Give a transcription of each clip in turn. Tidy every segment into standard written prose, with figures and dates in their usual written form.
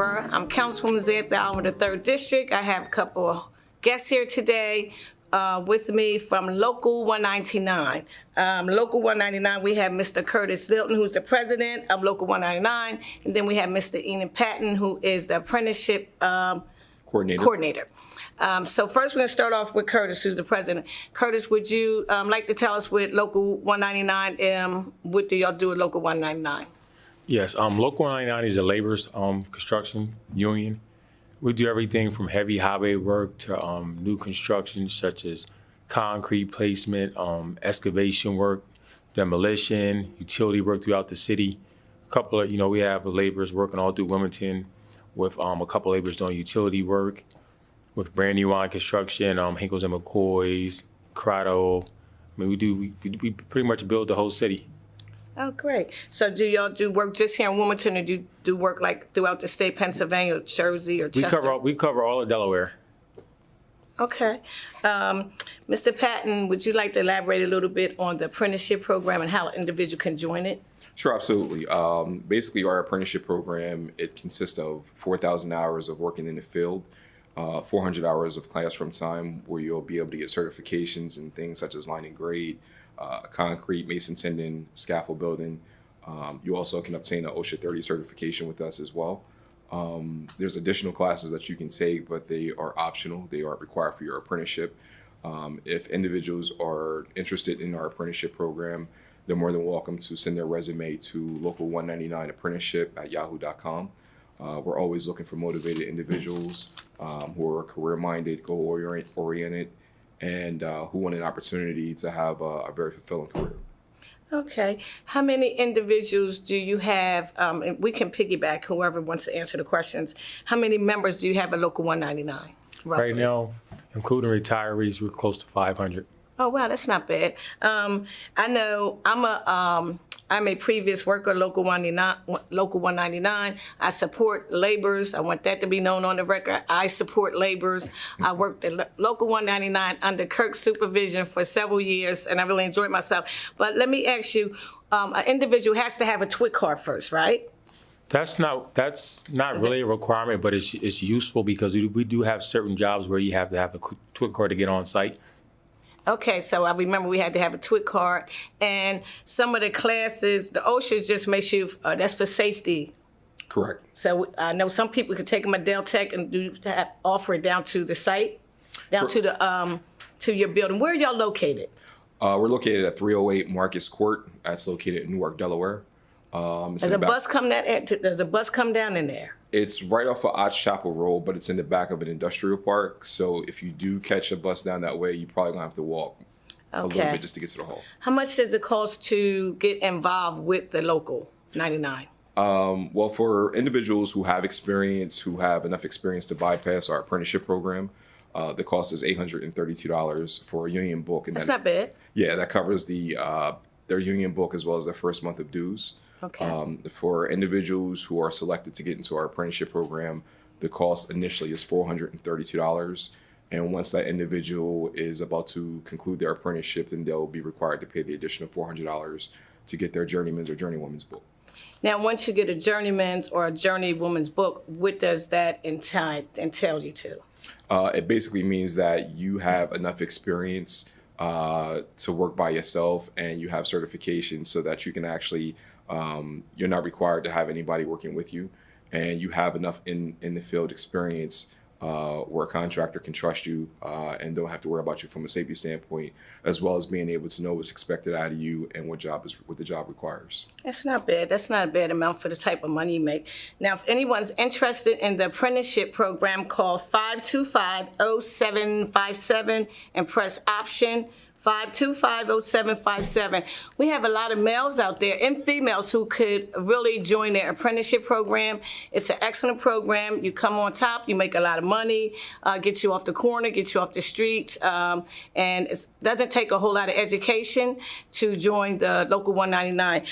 Barbara. I'm Councilwoman Zanthia in the 3rd District. I have a couple of guests here today with me from Local 199. Local 199, we have Mr. Curtis Lilton, who's the president of Local 199, and then we have Mr. Enan Patton, who is the apprenticeship coordinator. So first, we're going to start off with Curtis, who's the president. Curtis, would you like to tell us with Local 199, what do y'all do at Local 199? Yes, Local 199 is a labor's construction union. We do everything from heavy highway work to new construction, such as concrete placement, excavation work, demolition, utility work throughout the city. We have laborers working all through Wilmington with a couple laborers doing utility work with Brand New Line Construction, Hinkles and McCoy's, Crotto. I mean, we pretty much build the whole city. Oh, great. So do y'all do work just here in Wilmington, or do you do work like throughout the state, Pennsylvania, or Jersey, or Chester? We cover all of Delaware. Okay. Mr. Patton, would you like to elaborate a little bit on the apprenticeship program and how an individual can join it? Sure, absolutely. Basically, our apprenticeship program, it consists of 4,000 hours of working in the field, 400 hours of classroom time where you'll be able to get certifications in things such as line and grade, concrete, mason tendon, scaffold building. You also can obtain an OSHA 30 certification with us as well. There's additional classes that you can take, but they are optional. They aren't required for your apprenticeship. If individuals are interested in our apprenticeship program, they're more than welcome to send their resume to local199apprenticeship@yahoo.com. We're always looking for motivated individuals who are career-minded, goal-oriented, and who want an opportunity to have a very fulfilling career. Okay. How many individuals do you have, and we can piggyback whoever wants to answer the questions. How many members do you have at Local 199, roughly? Right now, including retirees, we're close to 500. Oh, wow, that's not bad. I know I'm a previous worker at Local 199. I support laborers. I want that to be known on the record. I support laborers. I worked at Local 199 under Kirk's supervision for several years, and I really enjoyed myself. But let me ask you, an individual has to have a TWIC card first, right? That's not really a requirement, but it's useful because we do have certain jobs where you have to have a TWIC card to get on site. Okay, so I remember we had to have a TWIC card, and some of the classes, the OSHA just makes you, that's for safety. Correct. So I know some people can take them at Del Tech and offer it down to the site, down to the to your building. Where are y'all located? We're located at 308 Marcus Court. That's located in Newark, Delaware. Does a bus come down in there? It's right off of Odd Chapel Road, but it's in the back of an industrial park. So if you do catch a bus down that way, you probably gonna have to walk a little bit just to get to the hall. How much does it cost to get involved with the Local 99? Well, for individuals who have experience, who have enough experience to bypass our apprenticeship program, the cost is $832 for a union book. And that's not bad. Yeah, that covers their union book as well as their first month of dues. Okay. For individuals who are selected to get into our apprenticeship program, the cost initially is $432. And once that individual is about to conclude their apprenticeship, then they'll be required to pay the additional $400 to get their journeyman's or journeywoman's book. Now, once you get a journeyman's or a journeywoman's book, what does that entail you to? It basically means that you have enough experience to work by yourself, and you have certification so that you can actually you're not required to have anybody working with you, and you have enough in the field experience where a contractor can trust you and don't have to worry about you from a safety standpoint, as well as being able to know what's expected out of you and what the job requires. That's not bad. That's not a bad amount for the type of money you make. Now, if anyone's interested in the apprenticeship program, call 525-0757 and press option 525-0757. We have a lot of males out there and females who could really join their apprenticeship program. It's an excellent program. You come on top, you make a lot of money, get you off the corner, get you off the streets, and it doesn't take a whole lot of education to join the Local 199.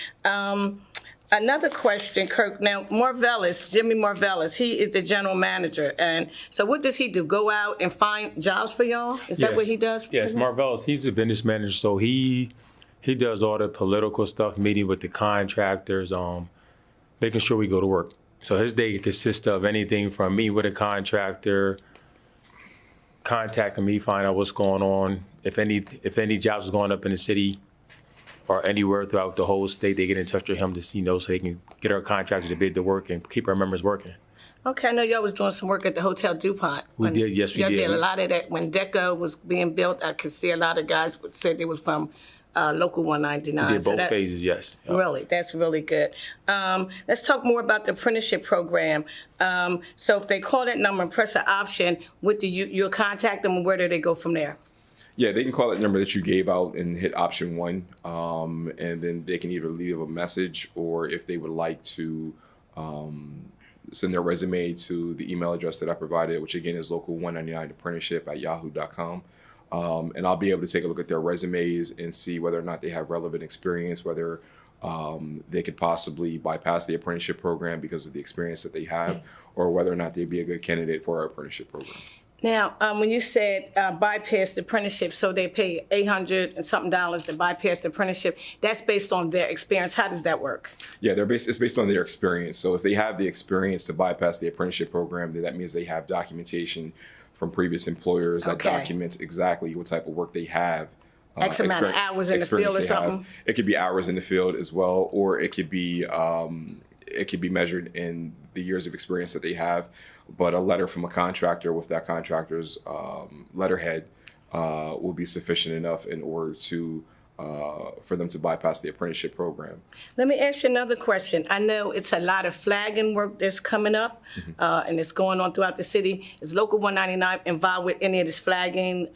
Another question, Kirk. Now, Jimmy Marvellis, he is the general manager. And so what does he do? Go out and find jobs for y'all? Is that what he does? Yes, Marvellis, he's the business manager. So he does all the political stuff, meeting with the contractors, making sure we go to work. So his day consists of anything from me with a contractor, contacting me, find out what's going on. If any jobs is going up in the city or anywhere throughout the whole state, they get in touch with him to see, so they can get our contractors to bid to work and keep our members working. Okay, I know y'all was doing some work at the Hotel DuPont. We did, yes, we y'all did. did a lot of that. When Deco was being built, I could see a lot of guys said they was from Local 199. We did both phases, yes. Yep. Really, that's really good. Let's talk more about the apprenticeship program. So if they call that number and press an option, what do you'll contact them, and where do they go from there? Yeah, they can call that number that you gave out and hit option 1, and then they can either leave a message, or if they would like to send their resume to the email address that I provided, which again is local199apprenticeship@yahoo.com. And I'll be able to take a look at their resumes and see whether or not they have relevant experience, whether they could possibly bypass the apprenticeship program because of the experience that they have, or whether or not they'd be a good candidate for our apprenticeship program. Now, when you said bypass the apprenticeship, so they pay $800 and something to bypass the apprenticeship, that's based on their experience. How does that work? Yeah, it's based on their experience. So if they have the experience to bypass the apprenticeship program, then that means they have documentation from previous employers that documents exactly what type of work they have. X amount of hours in the field or something? It could be hours in the field as well, or it could be measured in the years of experience that they have. But a letter from a contractor with that contractor's letterhead will be sufficient enough in order to for them to bypass the apprenticeship program. Let me ask you another question. I know it's a lot of flagging work that's coming up, and it's going on throughout the city. Is Local 199 involved with any of this flagging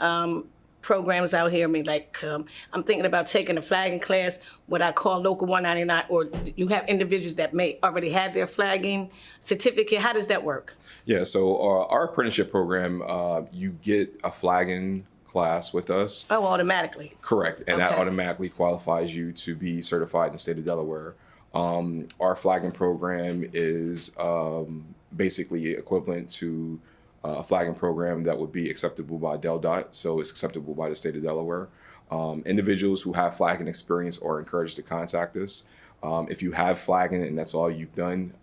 programs out here? I mean, I'm thinking about taking a flagging class, what I call Local 199, or you have individuals that may already have their flagging certificate. How does that work? Yeah, so our apprenticeship program, you get a flagging class with us. Oh, automatically. Correct, and that automatically qualifies you to be certified in the state of Delaware. Our flagging program is basically equivalent to a flagging program that would be acceptable by DelDOT, so it's acceptable by the state of Delaware. Individuals who have flagging experience are encouraged to contact us. If you have flagging and that's all you've done,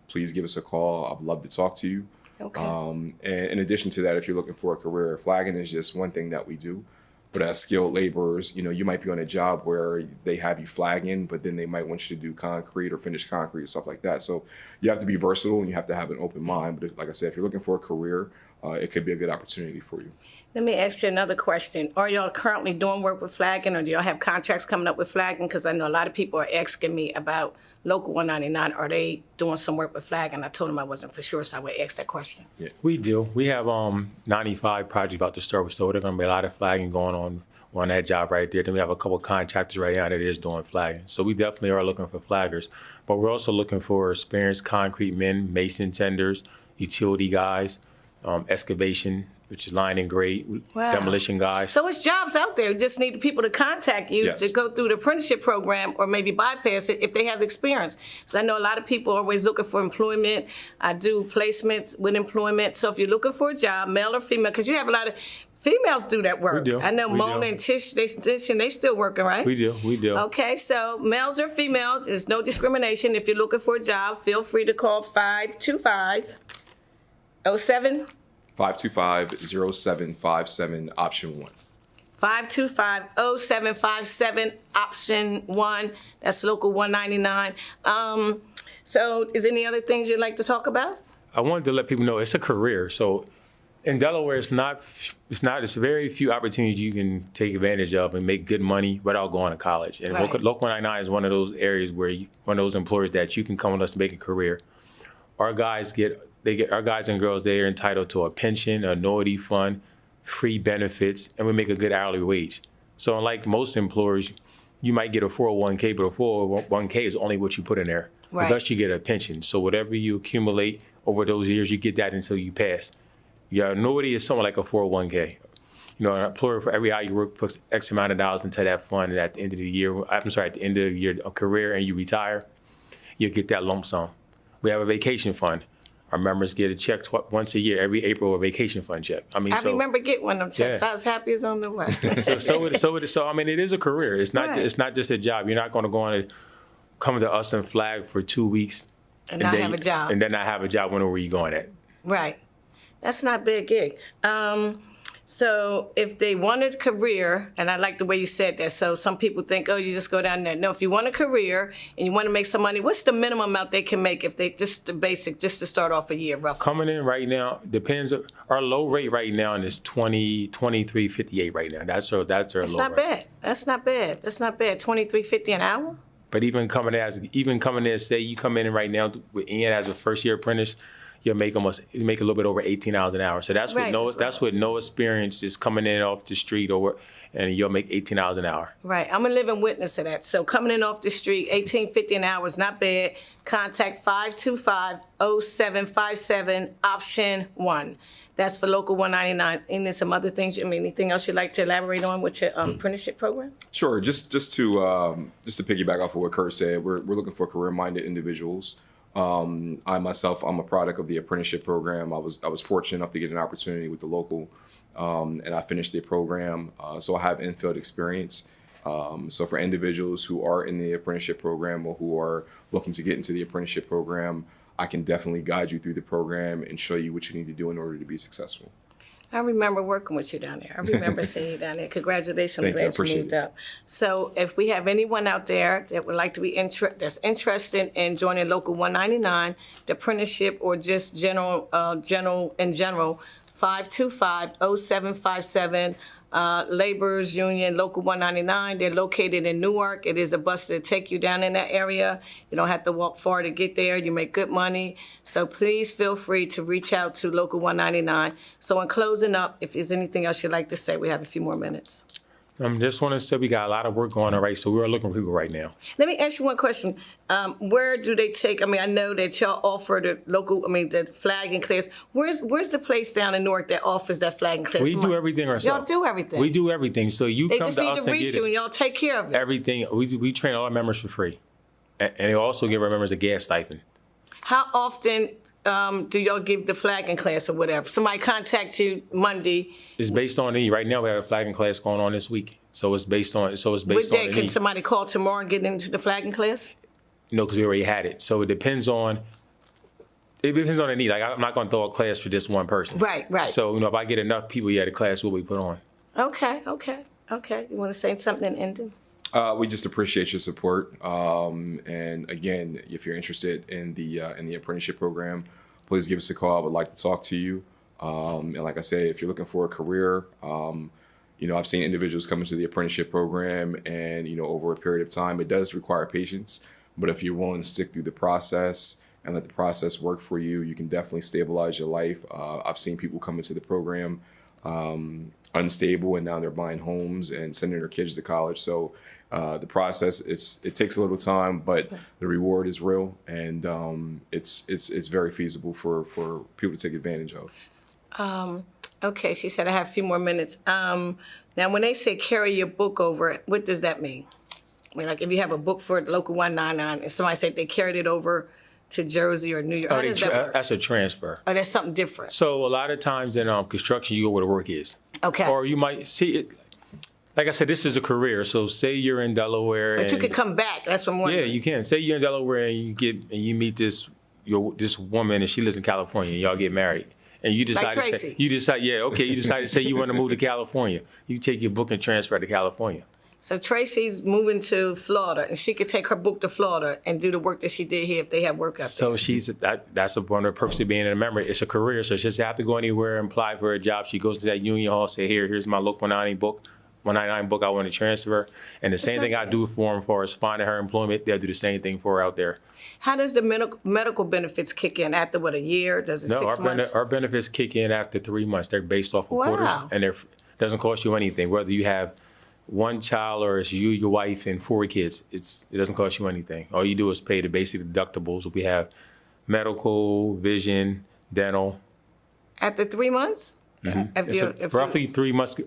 please give us a call. I'd love to talk to you. Okay. And in addition to that, if you're looking for a career, flagging is just one thing that we do. But as skilled laborers, you might be on a job where they have you flagging, but then they might want you to do concrete or finish concrete, stuff like that. So you have to be versatile and you have to have an open mind. But like I said, if you're looking for a career, it could be a good opportunity for you. Let me ask you another question. Are y'all currently doing work with flagging, or do y'all have contracts coming up with flagging? Because I know a lot of people are asking me about Local 199. Are they doing some work with flagging? I told them I wasn't for sure, so I would ask that question. Yeah, we do. We have 95 projects about to start, so there's going to be a lot of flagging going on that job right there. Then we have a couple of contractors right now that is doing flagging. So we definitely are looking for flaggers. But we're also looking for experienced concrete men, mason tenders, utility guys, excavation, which is line and grade, demolition guys. So it's jobs out there. You just need people to contact you to go through the apprenticeship program or maybe bypass it if they have experience. So I know a lot of people are always looking for employment. I do placements with employment. So if you're looking for a job, male or female, because you have a lot of females do that work. We do. I know Mona and Tish, they still working, right? We do. Okay, so males or females, there's no discrimination. If you're looking for a job, feel free to call 525-07. 525-0757, option 1. 525-0757, option 1. That's Local 199. So is there any other things you'd like to talk about? I wanted to let people know it's a career. So in Delaware, it's very few opportunities you can take advantage of and make good money without going to college. And Local 199 is one of those areas where one of those employers that you can come with us and make a career. Our guys our guys and girls, they are entitled to a pension, an annuity fund, free benefits, and we make a good hourly wage. So unlike most employers, you might get a 401k, but a 401k is only what you put in there. Right. Thus you get a pension. So whatever you accumulate over those years, you get that until you pass. Your annuity is somewhat like a 401k. An employer, for every hour you work, puts X amount of dollars into that fund, and at the end of the year, at the end of your career and you retire, you get that lump sum. We have a vacation fund. Our members get a check once a year, every April, a vacation fund check. I remember getting one of them checks. Yeah. I was happy as on the way. So it is a career. It's not just a job. You're not going to come to us and flag for 2 weeks And not have a job. And then not have a job, wondering where you going at. Right. That's not a big gig. So if they want a career, and I like the way you said that, so some people think, oh, you just go down there. No, if you want a career and you want to make some money, what's the minimum amount they can make if they just the basic, just to start off a year, roughly? Coming in right now, depends. Our low rate right now is 23.58 right now. That's our That's low not rate. bad. That's not bad. That's not bad. $23.50 an hour? But even coming in, say you come in right now with Ian as a first year apprentice, you make a little bit over $18 an hour. So that's Right, that's with no experience, just coming in off the street, and you'll make $18 an hour. Right. I'm a living witness of that. So coming in off the street, $18.50 an hour is not bad. Contact 525-0757, option 1. That's for Local 199. And there's some other things, anything else you'd like to elaborate on with your apprenticeship program? Sure. Just to piggyback off of what Kurt said, we're looking for career-minded individuals. I myself, I'm a product of the apprenticeship program. I was fortunate enough to get an opportunity with the local, and I finished the program. So I have in-field experience. So for individuals who are in the apprenticeship program or who are looking to get into the apprenticeship program, I can definitely guide you through the program and show you what you need to do in order to be successful. I remember working with you down there. I remember seeing you down there. Congratulations. Thank you. I Glad you appreciate moved it. up. So if we have anyone out there that would like to be that's interested in joining Local 199, the apprenticeship, or just general, 525-0757, Laborers Union, Local 199. They're located in Newark. It is a bus that take you down in that area. You don't have to walk far to get there. You make good money. So please feel free to reach out to Local 199. So in closing up, if there's anything else you'd like to say, we have a few more minutes. Just want to say we got a lot of work going on, right? So we're looking for people right now. Let me ask you one question. Where do they take, I know that y'all offer the the flagging class. Where's the place down in Newark that offers that flagging class? We do everything ourselves. Y'all do everything? We do everything. So you They come just to need us to and reach get you it. and y'all take care of it. Everything. We train all our members for free. And they also give our members a gas stipend. How often do y'all give the flagging class or whatever? Somebody contact you Monday. It's based on need. Right now we have a flagging class going on this week. So it's based on What on day the can need. somebody call tomorrow and get into the flagging class? No, because we already had it. So it depends on the need. Like I'm not going to throw a class for just one person. Right. So if I get enough people, the class will be put on. Okay. You want to say something in ending? We just appreciate your support. And again, if you're interested in the apprenticeship program, please give us a call. I would like to talk to you. And like I said, if you're looking for a career, I've seen individuals come into the apprenticeship program and, over a period of time, it does require patience. But if you're willing to stick through the process and let the process work for you, you can definitely stabilize your life. I've seen people come into the program unstable, and now they're buying homes and sending their kids to college. So the process, it takes a little time, but the reward is real, and it's very feasible for people to take advantage of. Okay, she said I have a few more minutes. Now, when they say carry your book over, what does that mean? Like if you have a book for Local 199 and somebody said they carried it over to Jersey or New York, how does that work? That's a transfer. Oh, that's something different. So a lot of times in construction, you go where the work is. Okay. Or you might see it. Like I said, this is a career. So say you're in Delaware. But you could come back. That's what I'm wondering. Yeah, you can. Say you're in Delaware and you meet this woman and she lives in California and y'all get married. And you decide Like to Tracy. say, you decide to say you want to move to California. You take your book and transfer to California. So Tracy's moving to Florida, and she could take her book to Florida and do the work that she did here if they have work up there. So that's one of the perks of being a member. It's a career, so she doesn't have to go anywhere and apply for a job. She goes to that union hall, say, here's my Local 199 book I want to transfer. And the same thing I do for them for is finding her employment. They'll do the same thing for her out there. How does the medical benefits kick in after, a year? Does it 6 months? Our benefits kick in after 3 months. They're based off of Wow. quarters, and it doesn't cost you anything. Whether you have one child or it's you, your wife, and 4 kids, it doesn't cost you anything. All you do is pay the basic deductibles. We have medical, vision, dental. After 3 months? It's roughly 3 months.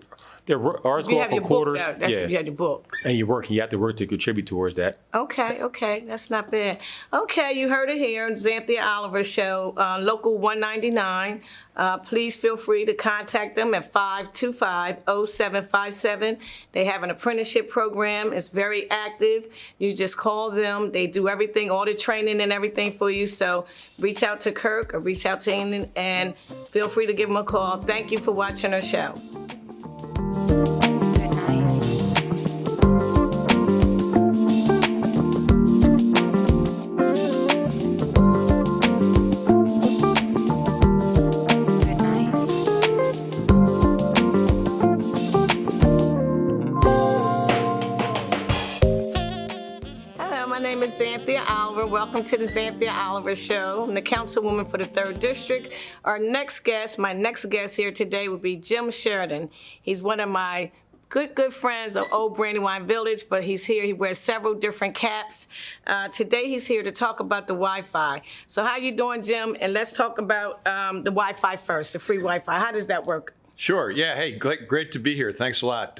Ours You go have off your of quarters. book, though. That's if you have your book. And you're working. You have to work to contribute towards that. Okay, that's not bad. Okay, you heard it here, Zanthia Oliver Show, Local 199. Please feel free to contact them at 525-0757. They have an apprenticeship program. It's very active. You just call them. They do everything, all the training and everything for you. So reach out to Kirk or reach out to Ian and feel free to give them a call. Thank you for watching our show. Zanthia Oliver. Welcome to the Zanthia Oliver Show. I'm the councilwoman for the 3rd District. My next guest here today would be Jim Sheridan. He's one of my good friends of Old Brandywine Village, but he's here. He wears several different caps. Today he's here to talk about the Wi-Fi. So how you doing, Jim? And let's talk about the Wi-Fi first, the free Wi-Fi. How does that work? Sure. Yeah. Hey, great to be here. Thanks a lot.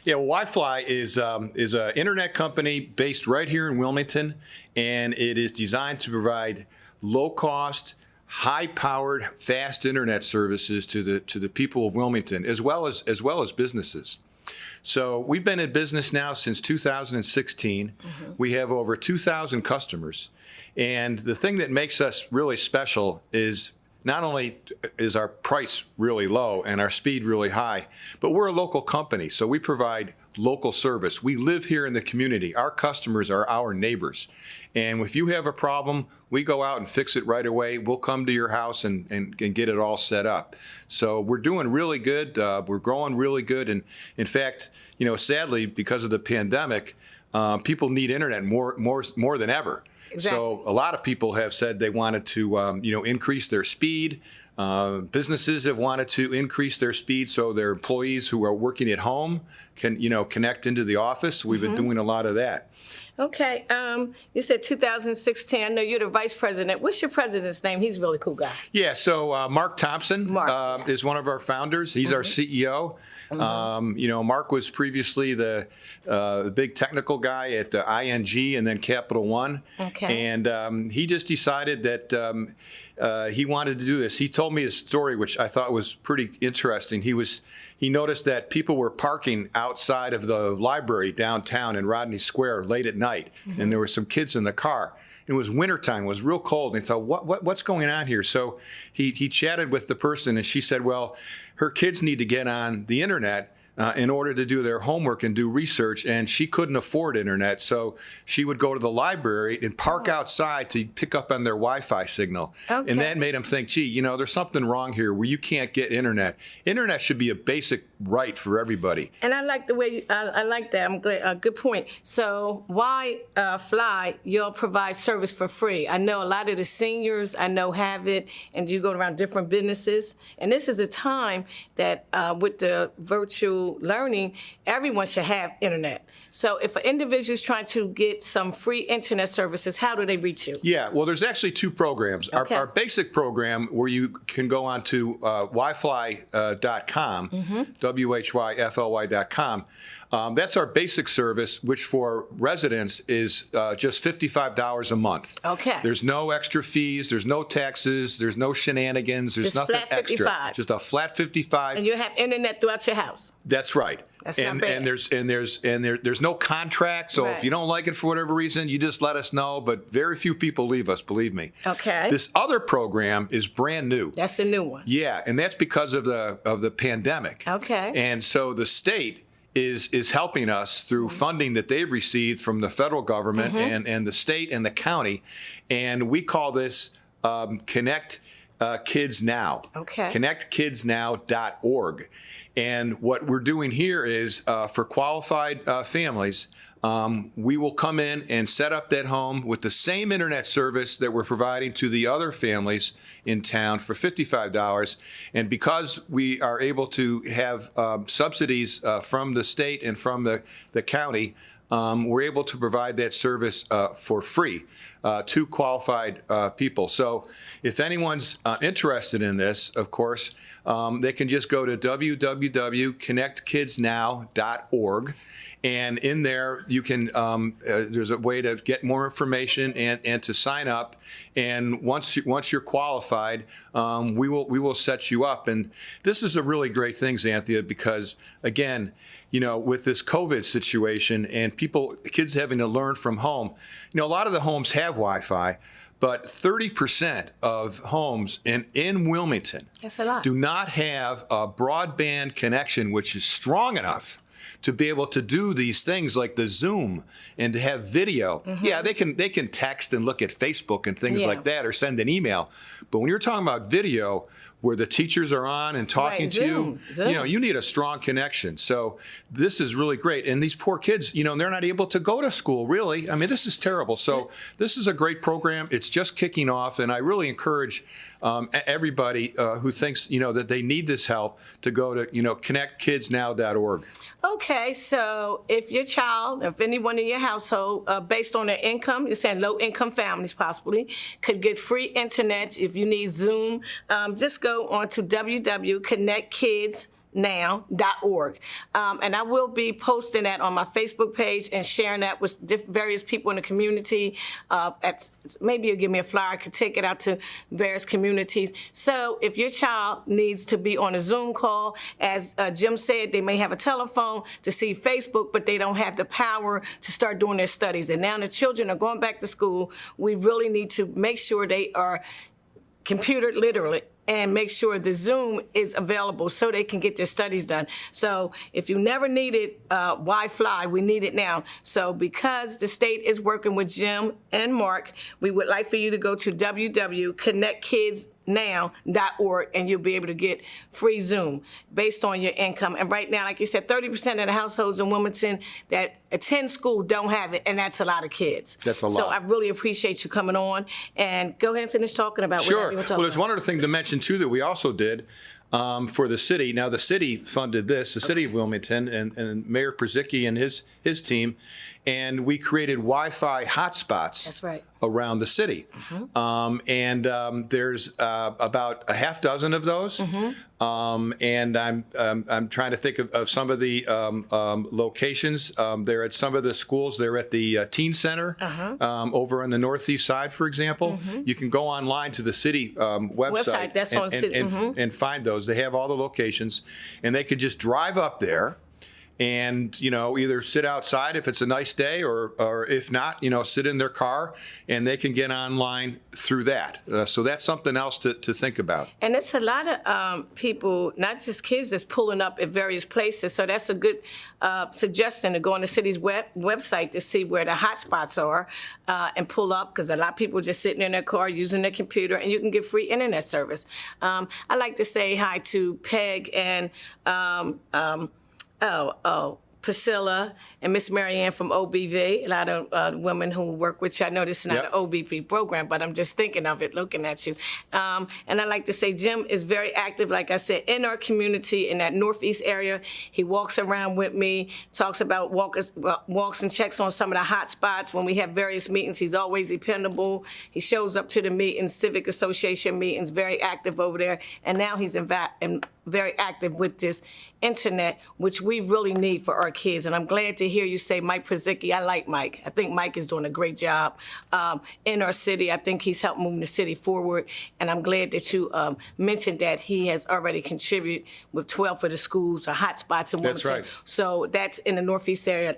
Wi-Fi is an internet company based right here in Wilmington, and it is designed to provide low-cost, high-powered, fast internet services to the people of Wilmington, as well as businesses. So we've been in business now since 2016. Mm-hmm. We have over 2,000 customers, and the thing that makes us really special is not only is our price really low and our speed really high, but we're a local company, so we provide local service. We live here in the community. Our customers are our neighbors. And if you have a problem, we go out and fix it right away. We'll come to your house and get it all set up. So we're doing really good. We're growing really good. And in fact, sadly, because of the pandemic, people need internet more than ever. Exactly. So a lot of people have said they wanted to, increase their speed. Businesses have wanted to increase their speed so their employees who are working at home can, connect into the office. We've been doing a lot of that. Okay. You said 2016. I know you're the vice president. What's your president's name? He's a really cool guy. Yeah. So Mark Thompson is one of our founders. He's our CEO. Mark was previously the big technical guy at ING and then Capital One. Okay. And he just decided that he wanted to do this. He told me a story which I thought was pretty interesting. He noticed that people were parking outside of the library downtown in Rodney Square late at night, and there were some kids in the car. It was wintertime, it was real cold, and he thought, what's going on here? So he chatted with the person, and she said, well, her kids need to get on the internet in order to do their homework and do research, and she couldn't afford internet, so she would go to the library and park outside to pick up on their Wi-Fi signal. Okay. And that made him think, gee, there's something wrong here where you can't get internet. Internet should be a basic right for everybody. And I like the way I like that. I'm glad. Good point. So why Fly? You'll provide service for free. I know a lot of the seniors have it, and you go around different businesses. And this is a time that with the virtual learning, everyone should have internet. So if an individual is trying to get some free internet services, how do they reach you? Yeah, well, there's actually 2 programs. Okay. Our basic program, where you can go on to wyfly.com, WHYFLY.com. That's our basic service, which for residents is just $55 a month. Okay. There's no extra fees. There's no taxes. There's no shenanigans. There's just nothing flat extra. 55. Just a flat 55. And you have internet throughout your house. That's right. That's not bad. And there's no contract. So if you don't like it for whatever reason, you just let us know. But very few people leave us, believe me. Okay. This other program is brand new. That's a new one. Yeah, and that's because of the pandemic. Okay. And so the state is helping us through funding that they've received from the federal government and the state and the county, and we call this Connect Kids Now. Okay. ConnectKidsNow.org. And what we're doing here is for qualified families, we will come in and set up that home with the same internet service that we're providing to the other families in town for $55. And because we are able to have subsidies from the state and from the county, we're able to provide that service for free. two qualified people. So if anyone's interested in this, of course, they can just go to www.connectkidsnow.org. And in there, you can, there's a way to get more information and to sign up. And once you're qualified, we will set you up. And this is a really great thing, Zanthia, because again, with this COVID situation and kids having to learn from home, a lot of the homes have Wi-Fi, but 30% of homes in Wilmington That's a lot. do not have a broadband connection which is strong enough to be able to do these things like the Zoom and to have video. Yeah, they can text and look at Facebook and things like that, or send an email. But when you're talking about video where the teachers are on and talking to you, you need a strong connection. So this is really great. And these poor kids, they're not able to go to school, really. I mean, this is terrible. So this is a great program. It's just kicking off, and I really encourage everybody who thinks, that they need this help to go to, connectkidsnow.org. Okay, so if your child, if anyone in your household, based on their income, you're saying low-income families possibly, could get free internet if you need Zoom, just go on to www.connectkidsnow.org. And I will be posting that on my Facebook page and sharing that with various people in the community. Maybe you'll give me a flyer. I could take it out to various communities. So if your child needs to be on a Zoom call, as Jim said, they may have a telephone to see Facebook, but they don't have the power to start doing their studies. And now the children are going back to school. We really need to make sure they are computer literate and make sure the Zoom is available so they can get their studies done. So if you never needed Wi-Fi, we need it now. So because the state is working with Jim and Mark, we would like for you to go to www.connectkidsnow.org and you'll be able to get free Zoom based on your income. And right now, like you said, 30% of the households in Wilmington that attend school don't have it, and that's a lot of kids. That's a lot. So I really appreciate you coming on. And go ahead and finish talking about Sure. whatever you were talking Well, there's about. one other thing to mention, too, that we also did for the city. Now, the city funded this, the city of Wilmington, and Mayor Przicki and his team, and we created Wi-Fi hotspots That's right. around the city. There's about a half dozen of those. And I'm trying to think of some of the locations. They're at some of the schools. They're at the teen center over on the northeast side, for example. You can go online to the city website That's on city. and find those. They have all the locations, and they could just drive up there and either sit outside if it's a nice day, or if not, sit in their car, and they can get online through that. So that's something else to think about. And it's a lot of people, not just kids, that's pulling up at various places. So that's a good suggestion to go on the city's website to see where the hotspots are and pull up, because a lot of people are just sitting in their car using their computer, and you can get free internet service. I like to say hi to Peg and Priscilla and Miss Marianne from OBV, a lot of women who work with you. I know this is not an OBV program, but I'm just thinking of it, looking at you. And I like to say Jim is very active, like I said, in our community in that northeast area. He walks around with me, talks about walks and checks on some of the hot spots. When we have various meetings, he's always dependable. He shows up to the meetings, civic association meetings, very active over there. And now he's very active with this internet, which we really need for our kids. And I'm glad to hear you say Mike Przicki. I like Mike. I think Mike is doing a great job in our city. I think he's helped move the city forward. And I'm glad that you mentioned that he has already contributed with 12 of the schools or hotspots in Wilmington. That's right. So that's in the northeast area.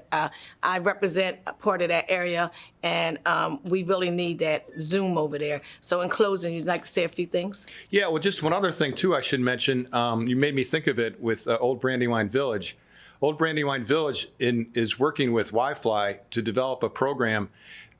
I represent a part of that area, and we really need that Zoom over there. So in closing, you'd like to say a few things? Yeah, well, just one other thing, too, I should mention. You made me think of it with Old Brandywine Village. Old Brandywine Village is working with Wi-Fi to develop a program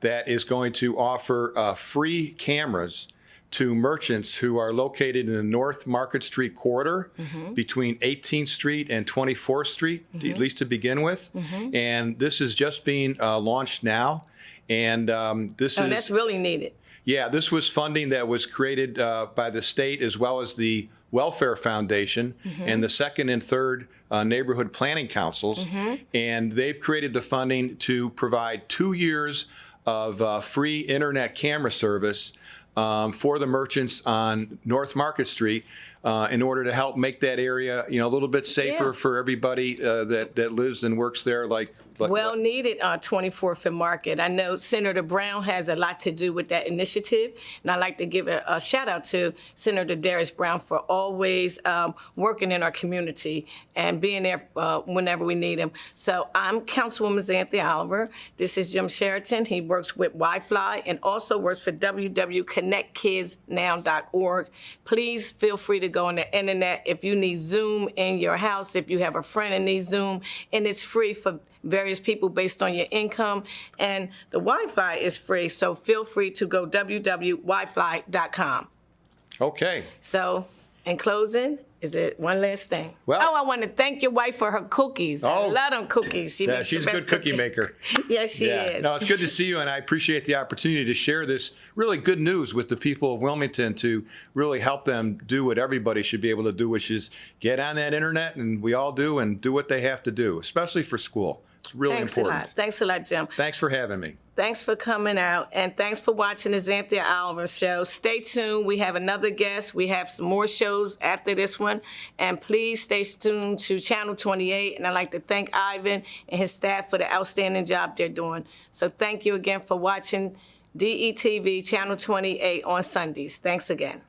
that is going to offer free cameras to merchants who are located in the North Market Street corridor between 18th Street and 24th Street, at least to begin with. And this is just being launched now. And that's really needed. Yeah, this was funding that was created by the state as well as the Welfare Foundation and the second and third neighborhood planning councils. And they've created the funding to provide 2 years of free internet camera service for the merchants on North Market Street in order to help make that area, a little bit safer Yeah. for everybody that lives and works there. Well needed on 24th and Market. I know Senator Brown has a lot to do with that initiative, and I'd like to give a shout out to Senator Darius Brown for always working in our community and being there whenever we need him. So I'm Councilwoman Zanthia Oliver. This is Jim Sheraton. He works with Wi-Fi and also works for www.connectkidsnow.org. Please feel free to go on the internet if you need Zoom in your house, if you have a friend that needs Zoom, and it's free for various people based on your income, and the Wi-Fi is free, so feel free to go www.wifi.com. Okay. So, in closing, is it one last thing? Well- I want to thank your wife for her cookies. I Oh. love them cookies. She Yeah, makes she's the a best good cookie cookie maker. Yes, she is. No, it's good to see you, and I appreciate the opportunity to share this really good news with the people of Wilmington to really help them do what everybody should be able to do, which is get on that internet, and we all do, and do what they have to do, especially for school. It's really Thanks important. a lot. Thanks a lot, Jim. Thanks for having me. Thanks for coming out, and thanks for watching the Zanthia Oliver Show. Stay tuned. We have another guest. We have some more shows after this one. And please stay tuned to Channel 28. And I'd like to thank Ivan and his staff for the outstanding job they're doing. So thank you again for watching DETV Channel 28 on Sundays. Thanks again.